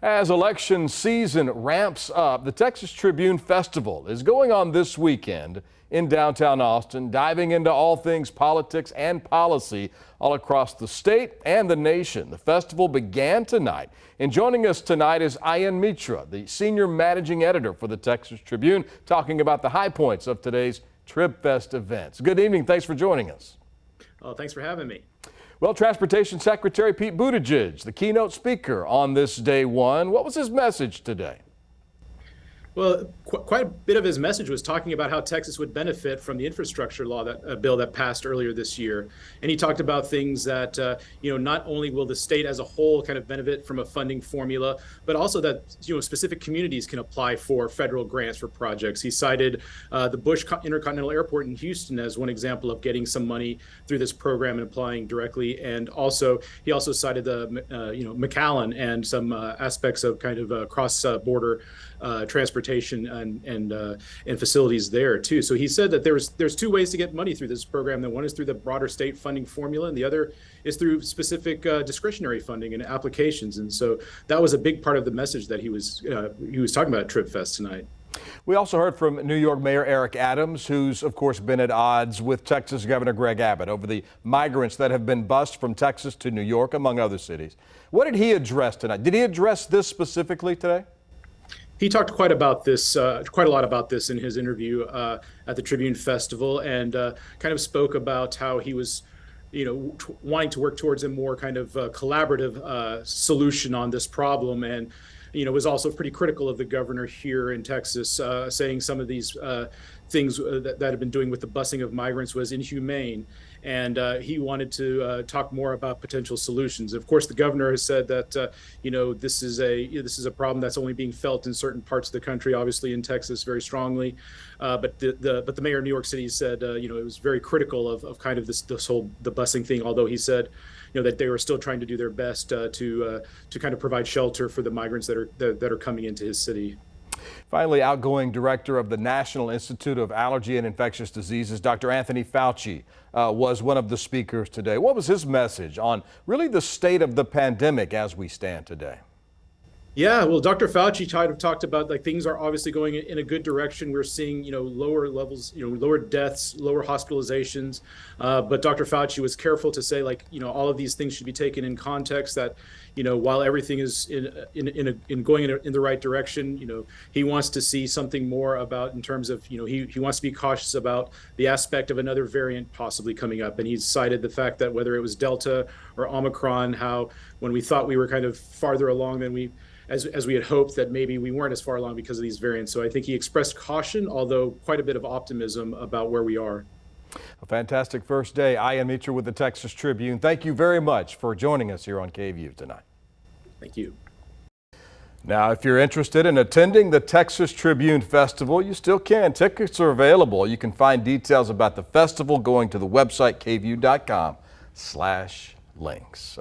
As election season ramps up, the Texas Tribune Festival is going on this weekend in downtown Austin, diving into all things politics and policy all across the state and the nation. The festival began tonight, and joining us tonight is Ian Mitra, the senior managing editor for the Texas Tribune, talking about the high points of today's TribFest events. Good evening. Thanks for joining us. Oh, thanks for having me. Well, Transportation Secretary Pete Buttigieg, the keynote speaker on this day one. What was his message today? Well, quite a bit of his message was talking about how Texas would benefit from the infrastructure law bill that passed earlier this year. And he talked about things that, not only will the state as a whole kind of benefit from a funding formula, but also that, specific communities can apply for federal grants for projects. He cited the Bush Intercontinental Airport in Houston as one example of getting some money through this program and applying directly. And he also cited the, McAllen and some aspects of kind of cross-border transportation and facilities there too. So he said that there's two ways to get money through this program. The one is through the broader state funding formula, and the other is through specific discretionary funding and applications. And so that was a big part of the message that he was talking about at TribFest tonight. We also heard from New York Mayor Eric Adams, who's of course been at odds with Texas Governor Greg Abbott over the migrants that have been bused from Texas to New York, among other cities. What did he address tonight? Did he address this specifically today? He talked quite a lot about this in his interview at the Tribune Festival, and kind of spoke about how he was, wanting to work towards a more kind of collaborative solution on this problem, and was also pretty critical of the governor here in Texas, saying some of these things that have been doing with the busing of migrants was inhumane, and he wanted to talk more about potential solutions. Of course, the governor has said that this is a problem that's only being felt in certain parts of the country, obviously in Texas very strongly, but the mayor of New York City said it was very critical of kind of this whole the busing thing, although he said that they were still trying to do their best to kind of provide shelter for the migrants that are coming into his city. Finally, outgoing director of the National Institute of Allergy and Infectious Diseases, Dr. Anthony Fauci, was one of the speakers today. What was his message on really the state of the pandemic as we stand today? Yeah, well, Dr. Fauci talked about things are obviously going in a good direction. We're seeing, lower levels, lower deaths, lower hospitalizations. But Dr. Fauci was careful to say, all of these things should be taken in context that, while everything is going in the right direction, he wants to see something more about in terms of, he wants to be cautious about the aspect of another variant possibly coming up. And he cited the fact that whether it was Delta or Omicron, how when we thought we were kind of farther along than as we had hoped, that maybe we weren't as far along because of these variants. So I think he expressed caution, although quite a bit of optimism about where we are. A fantastic first day. Ian Mitra with the Texas Tribune. Thank you very much for joining us here on KVUE tonight. Thank you. Now, if you're interested in attending the Texas Tribune Festival, you still can. Tickets are available. You can find details about the festival going to the website kvue.com/links.